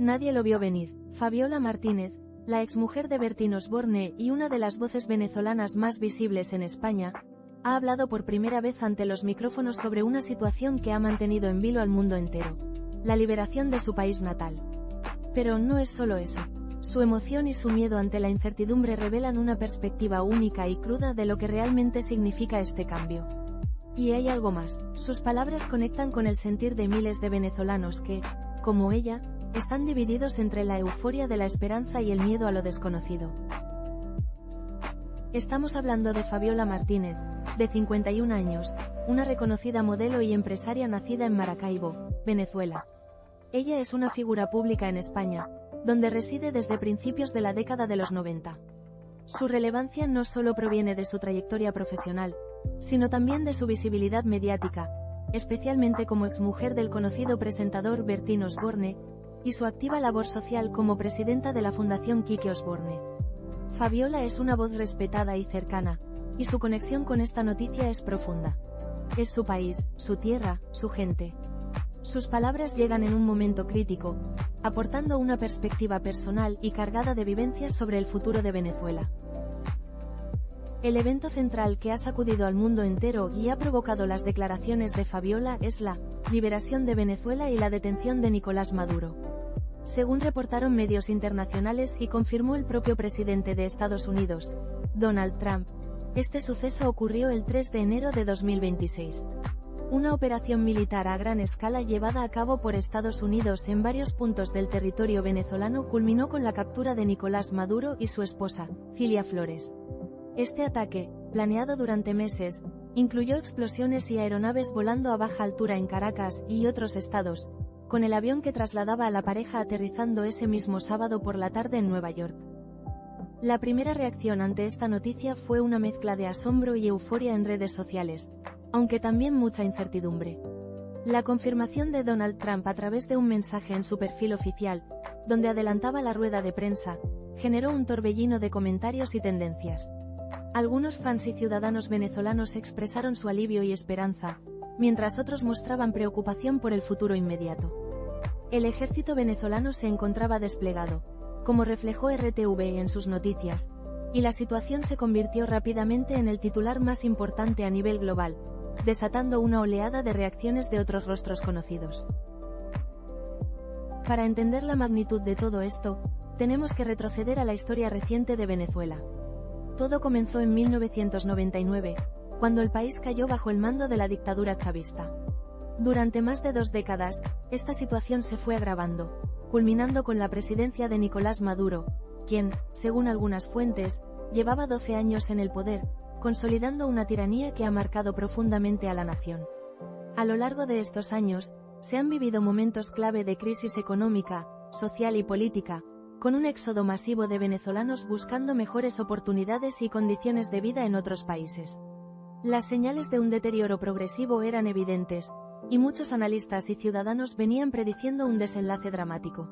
Nadie lo vio venir. Fabiola Martínez, la exmujer de Bertín Osborne y una de las voces venezolanas más visibles en España, ha hablado por primera vez ante los micrófonos sobre una situación que ha mantenido en vilo al mundo entero: la liberación de su país natal. Pero no es solo eso. Su emoción y su miedo ante la incertidumbre revelan una perspectiva única y cruda de lo que realmente significa este cambio. Y hay algo más: sus palabras conectan con el sentir de miles de venezolanos que, como ella, están divididos entre la euforia de la esperanza y el miedo a lo desconocido. Estamos hablando de Fabiola Martínez, de 51 años, una reconocida modelo y empresaria nacida en Maracaibo, Venezuela. Ella es una figura pública en España, donde reside desde principios de la década de los 90. Su relevancia no solo proviene de su trayectoria profesional, sino también de su visibilidad mediática, especialmente como exmujer del conocido presentador Bertín Osborne, y su activa labor social como presidenta de la Fundación Quique Osborne. Fabiola es una voz respetada y cercana, y su conexión con esta noticia es profunda. Es su país, su tierra, su gente. Sus palabras llegan en un momento crítico, aportando una perspectiva personal y cargada de vivencias sobre el futuro de Venezuela. El evento central que ha sacudido al mundo entero y ha provocado las declaraciones de Fabiola es la liberación de Venezuela y la detención de Nicolás Maduro. Según reportaron medios internacionales y confirmó el propio presidente de Estados Unidos, Donald Trump, este suceso ocurrió el 3 de enero de 2026. Una operación militar a gran escala llevada a cabo por Estados Unidos en varios puntos del territorio venezolano culminó con la captura de Nicolás Maduro y su esposa, Cilia Flores. Este ataque, planeado durante meses, incluyó explosiones y aeronaves volando a baja altura en Caracas y otros estados, con el avión que trasladaba a la pareja aterrizando ese mismo sábado por la tarde en Nueva York. La primera reacción ante esta noticia fue una mezcla de asombro y euforia en redes sociales, aunque también mucha incertidumbre. La confirmación de Donald Trump a través de un mensaje en su perfil oficial, donde adelantaba la rueda de prensa, generó un torbellino de comentarios y tendencias. Algunos fans y ciudadanos venezolanos expresaron su alivio y esperanza, mientras otros mostraban preocupación por el futuro inmediato. El ejército venezolano se encontraba desplegado, como reflejó RTV en sus noticias, y la situación se convirtió rápidamente en el titular más importante a nivel global, desatando una oleada de reacciones de otros rostros conocidos. Para entender la magnitud de todo esto, tenemos que retroceder a la historia reciente de Venezuela. Todo comenzó en 1999, cuando el país cayó bajo el mando de la dictadura chavista. Durante más de 2 décadas, esta situación se fue agravando, culminando con la presidencia de Nicolás Maduro, quien, según algunas fuentes, llevaba 12 años en el poder, consolidando una tiranía que ha marcado profundamente a la nación. A lo largo de estos años, se han vivido momentos clave de crisis económica, social y política, con un éxodo masivo de venezolanos buscando mejores oportunidades y condiciones de vida en otros países. Las señales de un deterioro progresivo eran evidentes, y muchos analistas y ciudadanos venían prediciendo un desenlace dramático.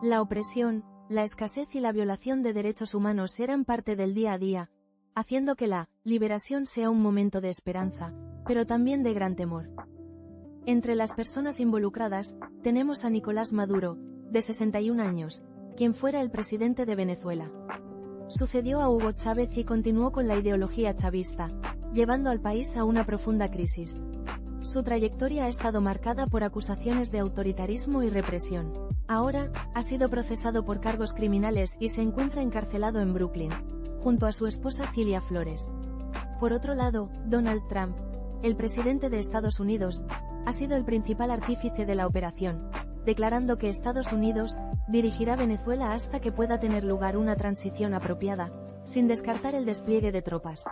La opresión, la escasez y la violación de derechos humanos eran parte del día a día, haciendo que la liberación sea un momento de esperanza, pero también de gran temor. Entre las personas involucradas, tenemos a Nicolás Maduro, de 61 años, quien fuera el presidente de Venezuela. Sucedió a Hugo Chávez y continuó con la ideología chavista, llevando al país a una profunda crisis. Su trayectoria ha estado marcada por acusaciones de autoritarismo y represión. Ahora, ha sido procesado por cargos criminales y se encuentra encarcelado en Brooklyn, junto a su esposa Cilia Flores. Por otro lado, Donald Trump, el presidente de Estados Unidos, ha sido el principal artífice de la operación, declarando que Estados Unidos dirigirá Venezuela hasta que pueda tener lugar una transición apropiada, sin descartar el despliegue de tropas.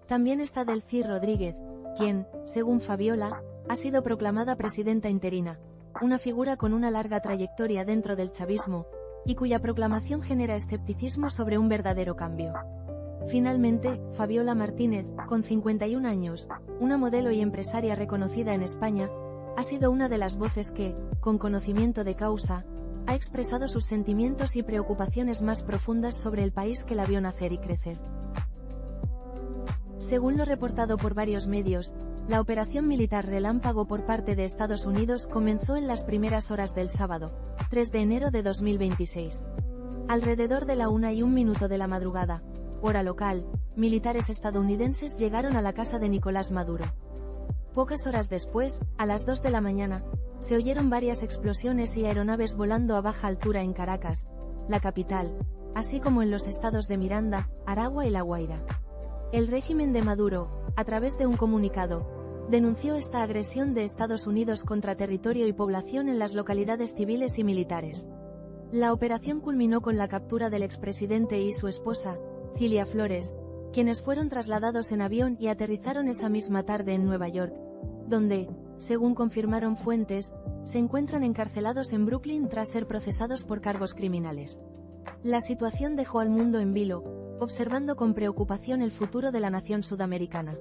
También está Delcy Rodríguez, quien, según Fabiola, ha sido proclamada presidenta interina, una figura con una larga trayectoria dentro del chavismo, y cuya proclamación genera escepticismo sobre un verdadero cambio. Finalmente, Fabiola Martínez, con 51 años, una modelo y empresaria reconocida en España, ha sido una de las voces que, con conocimiento de causa, ha expresado sus sentimientos y preocupaciones más profundas sobre el país que la vio nacer y crecer. Según lo reportado por varios medios, la operación militar relámpago por parte de Estados Unidos comenzó en las primeras horas del sábado, 3 de enero de 2026. Alrededor de la 1:01 de la madrugada, hora local, militares estadounidenses llegaron a la casa de Nicolás Maduro. Pocas horas después, a las 2 de la mañana, se oyeron varias explosiones y aeronaves volando a baja altura en Caracas, la capital, así como en los estados de Miranda, Aragua y La Guaira. El régimen de Maduro, a través de un comunicado, denunció esta agresión de Estados Unidos contra territorio y población en las localidades civiles y militares. La operación culminó con la captura del expresidente y su esposa, Cilia Flores, quienes fueron trasladados en avión y aterrizaron esa misma tarde en Nueva York, donde, según confirmaron fuentes, se encuentran encarcelados en Brooklyn tras ser procesados por cargos criminales. La situación dejó al mundo en vilo, observando con preocupación el futuro de la nación sudamericana.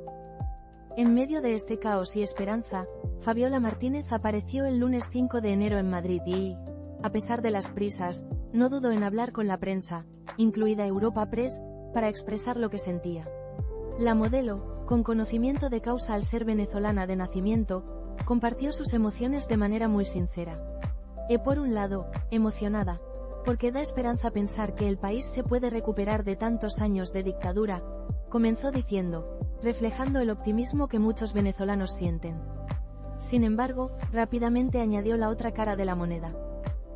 En medio de este caos y esperanza, Fabiola Martínez apareció el lunes 5 de enero en Madrid y, a pesar de las prisas, no dudó en hablar con la prensa, incluida Europa Press, para expresar lo que sentía. La modelo, con conocimiento de causa al ser venezolana de nacimiento, compartió sus emociones de manera muy sincera. Por un lado, emocionada, porque da esperanza pensar que el país se puede recuperar de tantos años de dictadura, comenzó diciendo, reflejando el optimismo que muchos venezolanos sienten. Sin embargo, rápidamente añadió la otra cara de la moneda.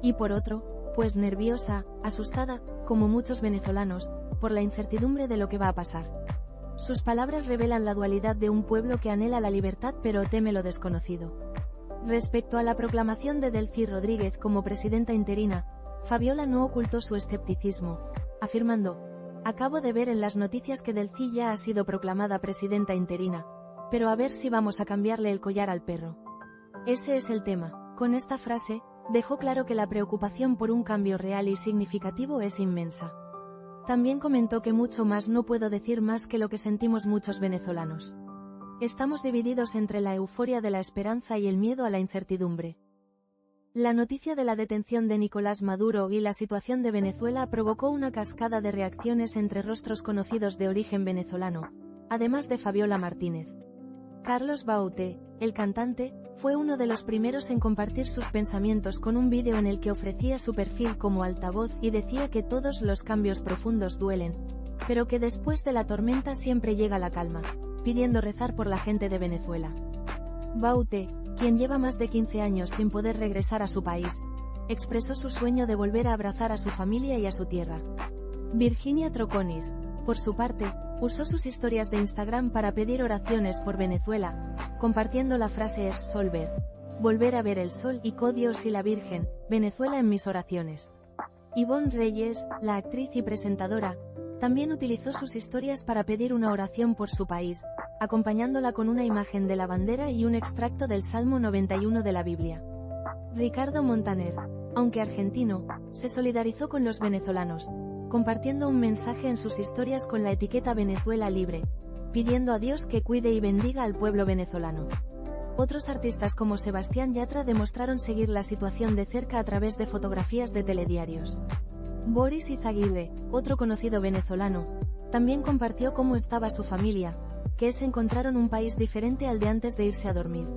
Y por otro, pues nerviosa, asustada, como muchos venezolanos, por la incertidumbre de lo que va a pasar. Sus palabras revelan la dualidad de un pueblo que anhela la libertad pero teme lo desconocido. Respecto a la proclamación de Delcy Rodríguez como presidenta interina, Fabiola no ocultó su escepticismo, afirmando, acabo de ver en las noticias que Delcy ya ha sido proclamada presidenta interina, pero a ver si vamos a cambiarle el collar al perro. Ese es el tema. Con esta frase, dejó claro que la preocupación por un cambio real y significativo es inmensa. También comentó que mucho más no puedo decir más que lo que sentimos muchos venezolanos. Estamos divididos entre la euforia de la esperanza y el miedo a la incertidumbre. La noticia de la detención de Nicolás Maduro y la situación de Venezuela provocó una cascada de reacciones entre rostros conocidos de origen venezolano, además de Fabiola Martínez. Carlos Baute, el cantante, fue uno de los primeros en compartir sus pensamientos con un vídeo en el que ofrecía su perfil como altavoz y decía que todos los cambios profundos duelen, pero que después de la tormenta siempre llega la calma, pidiendo rezar por la gente de Venezuela. Baute, quien lleva más de 15 años sin poder regresar a su país, expresó su sueño de volver a abrazar a su familia y a su tierra. Virginia Troconis, por su parte, usó sus historias de Instagram para pedir oraciones por Venezuela, compartiendo la frase Es Solver, volver a ver el sol y Dios y la Virgen, Venezuela en mis oraciones. Ivonne Reyes, la actriz y presentadora, también utilizó sus historias para pedir una oración por su país, acompañándola con una imagen de la bandera y un extracto del Salmo 91 de la Biblia. Ricardo Montaner, aunque argentino, se solidarizó con los venezolanos, compartiendo un mensaje en sus historias con la etiqueta Venezuela Libre, pidiendo a Dios que cuide y bendiga al pueblo venezolano. Otros artistas como Sebastián Yatra demostraron seguir la situación de cerca a través de fotografías de telediarios. Boris Izaguirre, otro conocido venezolano, también compartió cómo estaba su familia, que se encontraron un país diferente al de antes de irse a dormir.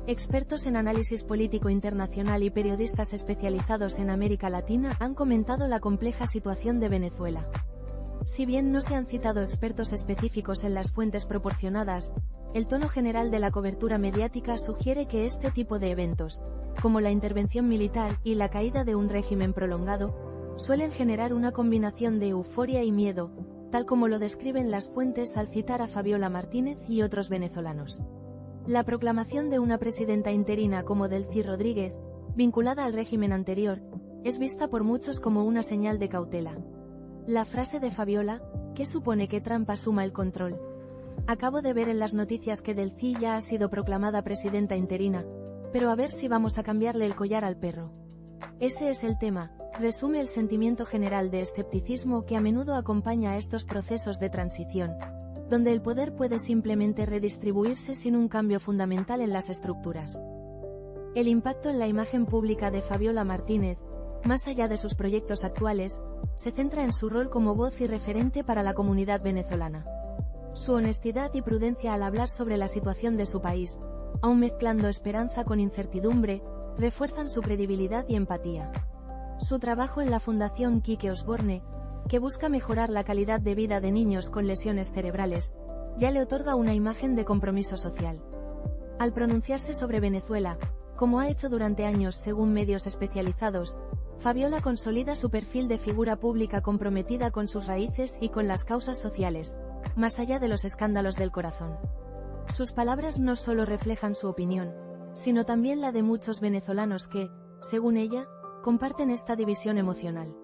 Expertos en análisis político internacional y periodistas especializados en América Latina han comentado la compleja situación de Venezuela. Si bien no se han citado expertos específicos en las fuentes proporcionadas, el tono general de la cobertura mediática sugiere que este tipo de eventos, como la intervención militar y la caída de un régimen prolongado, suelen generar una combinación de euforia y miedo, tal como lo describen las fuentes al citar a Fabiola Martínez y otros venezolanos. La proclamación de una presidenta interina como Delcy Rodríguez, vinculada al régimen anterior, es vista por muchos como una señal de cautela. La frase de Fabiola, ¿qué supone que Trump asuma el control? Acabo de ver en las noticias que Delcy ya ha sido proclamada presidenta interina, pero a ver si vamos a cambiarle el collar al perro. Ese es el tema, resume el sentimiento general de escepticismo que a menudo acompaña a estos procesos de transición, donde el poder puede simplemente redistribuirse sin un cambio fundamental en las estructuras. El impacto en la imagen pública de Fabiola Martínez, más allá de sus proyectos actuales, se centra en su rol como voz y referente para la comunidad venezolana. Su honestidad y prudencia al hablar sobre la situación de su país, aún mezclando esperanza con incertidumbre, refuerzan su credibilidad y empatía. Su trabajo en la Fundación Kike Osborne, que busca mejorar la calidad de vida de niños con lesiones cerebrales, ya le otorga una imagen de compromiso social. Al pronunciarse sobre Venezuela, como ha hecho durante años según medios especializados, Fabiola consolida su perfil de figura pública comprometida con sus raíces y con las causas sociales, más allá de los escándalos del corazón. Sus palabras no solo reflejan su opinión, sino también la de muchos venezolanos que, según ella, comparten esta división emocional.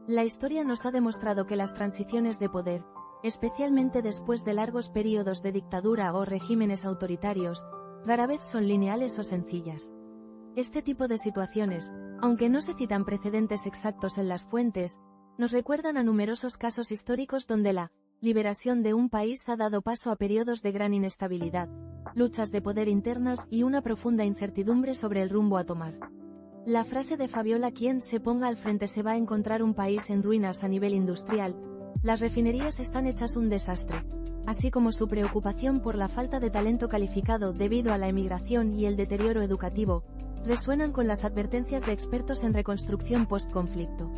La historia nos ha demostrado que las transiciones de poder, especialmente después de largos períodos de dictadura o regímenes autoritarios, rara vez son lineales o sencillas. Este tipo de situaciones, aunque no se citan precedentes exactos en las fuentes, nos recuerdan a numerosos casos históricos donde la liberación de un país ha dado paso a periodos de gran inestabilidad, luchas de poder internas y una profunda incertidumbre sobre el rumbo a tomar. La frase de Fabiola: quien se ponga al frente se va a encontrar un país en ruinas a nivel industrial, las refinerías están hechas un desastre, así como su preocupación por la falta de talento calificado debido a la emigración y el deterioro educativo, resuenan con las advertencias de expertos en reconstrucción post-conflicto.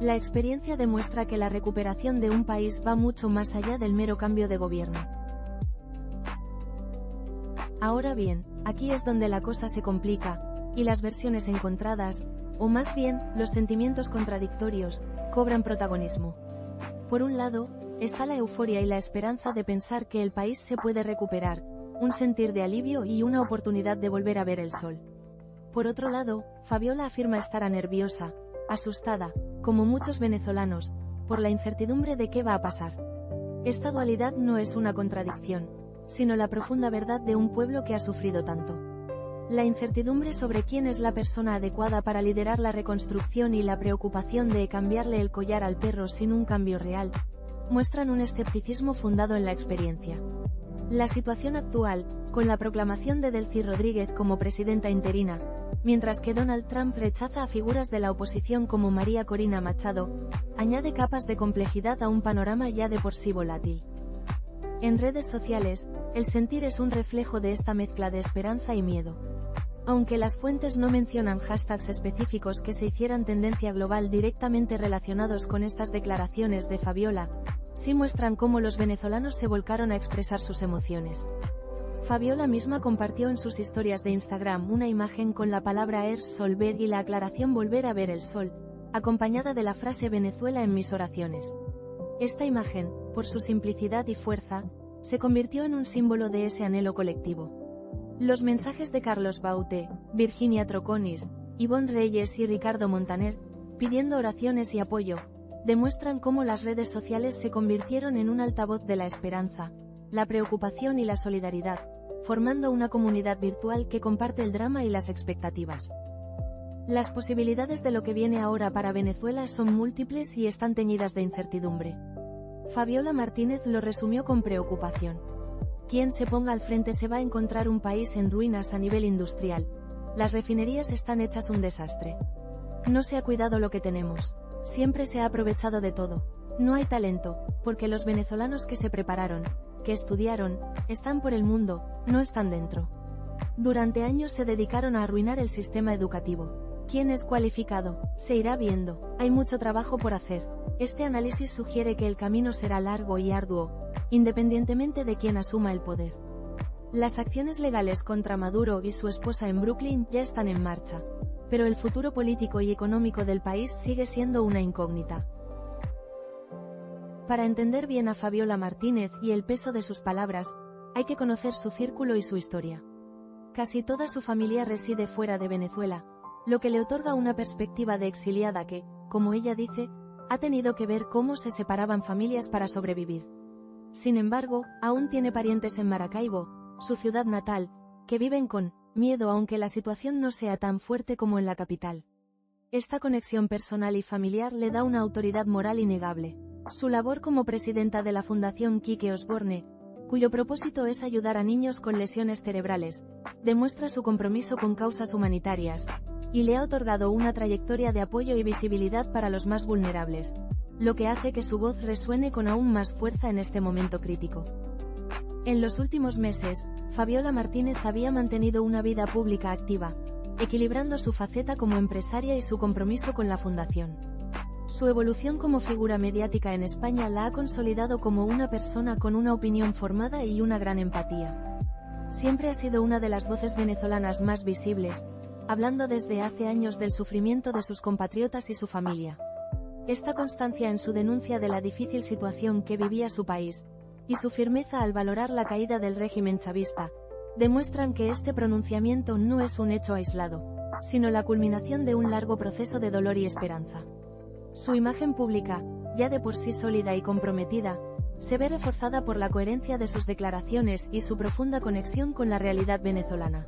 La experiencia demuestra que la recuperación de un país va mucho más allá del mero cambio de gobierno. Ahora bien, aquí es donde la cosa se complica, y las versiones encontradas, o más bien, los sentimientos contradictorios, cobran protagonismo. Por un lado, está la euforia y la esperanza de pensar que el país se puede recuperar, un sentir de alivio y una oportunidad de volver a ver el sol. Por otro lado, Fabiola afirma estar nerviosa, asustada, como muchos venezolanos, por la incertidumbre de qué va a pasar. Esta dualidad no es una contradicción, sino la profunda verdad de un pueblo que ha sufrido tanto. La incertidumbre sobre quién es la persona adecuada para liderar la reconstrucción y la preocupación de cambiarle el collar al perro sin un cambio real, muestran un escepticismo fundado en la experiencia. La situación actual, con la proclamación de Delcy Rodríguez como presidenta interina, mientras que Donald Trump rechaza a figuras de la oposición como María Corina Machado, añade capas de complejidad a un panorama ya de por sí volátil. En redes sociales, el sentir es un reflejo de esta mezcla de esperanza y miedo. Aunque las fuentes no mencionan hashtags específicos que se hicieran tendencia global directamente relacionados con estas declaraciones de Fabiola, sí muestran cómo los venezolanos se volcaron a expresar sus emociones. Fabiola misma compartió en sus historias de Instagram una imagen con la palabra solver y la aclaración volver a ver el sol, acompañada de la frase Venezuela en mis oraciones. Esta imagen, por su simplicidad y fuerza, se convirtió en un símbolo de ese anhelo colectivo. Los mensajes de Carlos Baute, Virginia Troconis, Ivonne Reyes y Ricardo Montaner, pidiendo oraciones y apoyo, demuestran cómo las redes sociales se convirtieron en un altavoz de la esperanza, la preocupación y la solidaridad, formando una comunidad virtual que comparte el drama y las expectativas. Las posibilidades de lo que viene ahora para Venezuela son múltiples y están teñidas de incertidumbre. Fabiola Martínez lo resumió con preocupación. Quien se ponga al frente se va a encontrar un país en ruinas a nivel industrial. Las refinerías están hechas un desastre. No se ha cuidado lo que tenemos. Siempre se ha aprovechado de todo. No hay talento, porque los venezolanos que se prepararon, que estudiaron, están por el mundo, no están dentro. Durante años se dedicaron a arruinar el sistema educativo. ¿Quién es cualificado? Se irá viendo. Hay mucho trabajo por hacer. Este análisis sugiere que el camino será largo y arduo, independientemente de quién asuma el poder. Las acciones legales contra Maduro y su esposa en Brooklyn ya están en marcha, pero el futuro político y económico del país sigue siendo una incógnita. Para entender bien a Fabiola Martínez y el peso de sus palabras, hay que conocer su círculo y su historia. Casi toda su familia reside fuera de Venezuela, lo que le otorga una perspectiva de exiliada que, como ella dice, ha tenido que ver cómo se separaban familias para sobrevivir. Sin embargo, aún tiene parientes en Maracaibo, su ciudad natal, que viven con miedo aunque la situación no sea tan fuerte como en la capital. Esta conexión personal y familiar le da una autoridad moral innegable. Su labor como presidenta de la Fundación Kike Osborne, cuyo propósito es ayudar a niños con lesiones cerebrales, demuestra su compromiso con causas humanitarias, y le ha otorgado una trayectoria de apoyo y visibilidad para los más vulnerables, lo que hace que su voz resuene con aún más fuerza en este momento crítico. En los últimos meses, Fabiola Martínez había mantenido una vida pública activa, equilibrando su faceta como empresaria y su compromiso con la fundación. Su evolución como figura mediática en España la ha consolidado como una persona con una opinión formada y una gran empatía. Siempre ha sido una de las voces venezolanas más visibles, hablando desde hace años del sufrimiento de sus compatriotas y su familia. Esta constancia en su denuncia de la difícil situación que vivía su país, y su firmeza al valorar la caída del régimen chavista, demuestran que este pronunciamiento no es un hecho aislado, sino la culminación de un largo proceso de dolor y esperanza. Su imagen pública, ya de por sí sólida y comprometida, se ve reforzada por la coherencia de sus declaraciones y su profunda conexión con la realidad venezolana.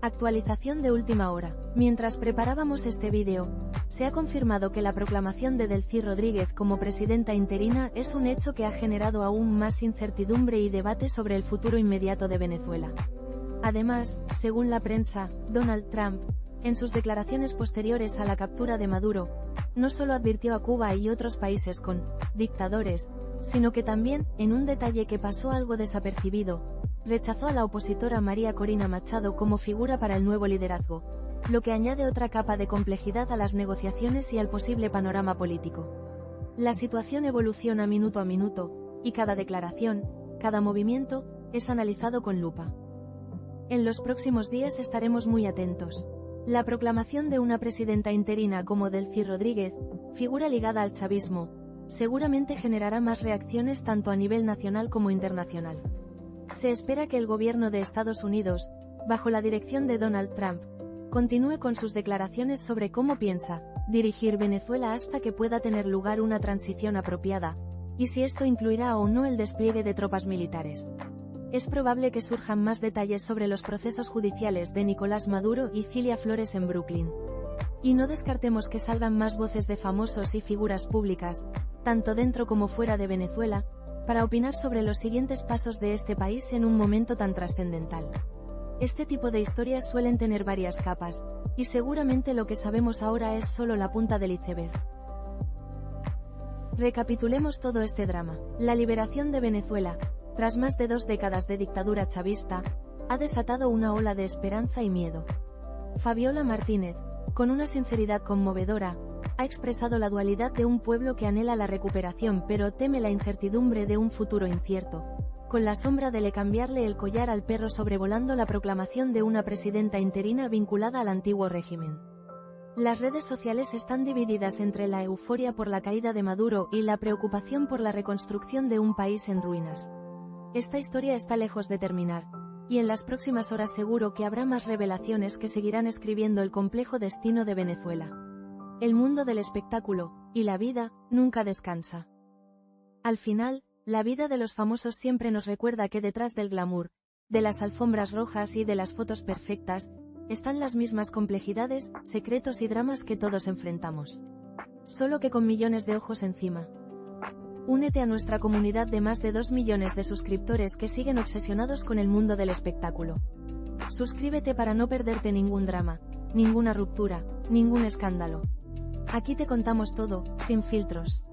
Actualización de última hora. Mientras preparábamos este vídeo, se ha confirmado que la proclamación de Delcy Rodríguez como presidenta interina es un hecho que ha generado aún más incertidumbre y debate sobre el futuro inmediato de Venezuela. Además, según la prensa, Donald Trump, en sus declaraciones posteriores a la captura de Maduro, no solo advirtió a Cuba y otros países con dictadores, sino que también, en un detalle que pasó algo desapercibido, rechazó a la opositora María Corina Machado como figura para el nuevo liderazgo, lo que añade otra capa de complejidad a las negociaciones y al posible panorama político. La situación evoluciona minuto a minuto, y cada declaración, cada movimiento, es analizado con lupa. En los próximos días estaremos muy atentos. La proclamación de una presidenta interina como Delcy Rodríguez, figura ligada al chavismo, seguramente generará más reacciones tanto a nivel nacional como internacional. Se espera que el gobierno de Estados Unidos, bajo la dirección de Donald Trump, continúe con sus declaraciones sobre cómo piensa dirigir Venezuela hasta que pueda tener lugar una transición apropiada, y si esto incluirá o no el despliegue de tropas militares. Es probable que surjan más detalles sobre los procesos judiciales de Nicolás Maduro y Cilia Flores en Brooklyn. Y no descartemos que salgan más voces de famosos y figuras públicas, tanto dentro como fuera de Venezuela, para opinar sobre los siguientes pasos de este país en un momento tan trascendental. Este tipo de historias suelen tener varias capas, y seguramente lo que sabemos ahora es solo la punta del iceberg. Recapitulemos todo este drama. La liberación de Venezuela, tras más de 2 décadas de dictadura chavista, ha desatado una ola de esperanza y miedo. Fabiola Martínez, con una sinceridad conmovedora, ha expresado la dualidad de un pueblo que anhela la recuperación pero teme la incertidumbre de un futuro incierto, con la sombra de cambiarle el collar al perro sobrevolando la proclamación de una presidenta interina vinculada al antiguo régimen. Las redes sociales están divididas entre la euforia por la caída de Maduro y la preocupación por la reconstrucción de un país en ruinas. Esta historia está lejos de terminar, y en las próximas horas seguro que habrá más revelaciones que seguirán escribiendo el complejo destino de Venezuela. El mundo del espectáculo, y la vida, nunca descansa. Al final, la vida de los famosos siempre nos recuerda que detrás del glamour, de las alfombras rojas y de las fotos perfectas, están las mismas complejidades, secretos y dramas que todos enfrentamos. Solo que con millones de ojos encima. Únete a nuestra comunidad de más de 2 millones de suscriptores que siguen obsesionados con el mundo del espectáculo. Suscríbete para no perderte ningún drama, ninguna ruptura, ningún escándalo. Aquí te contamos todo, sin filtros.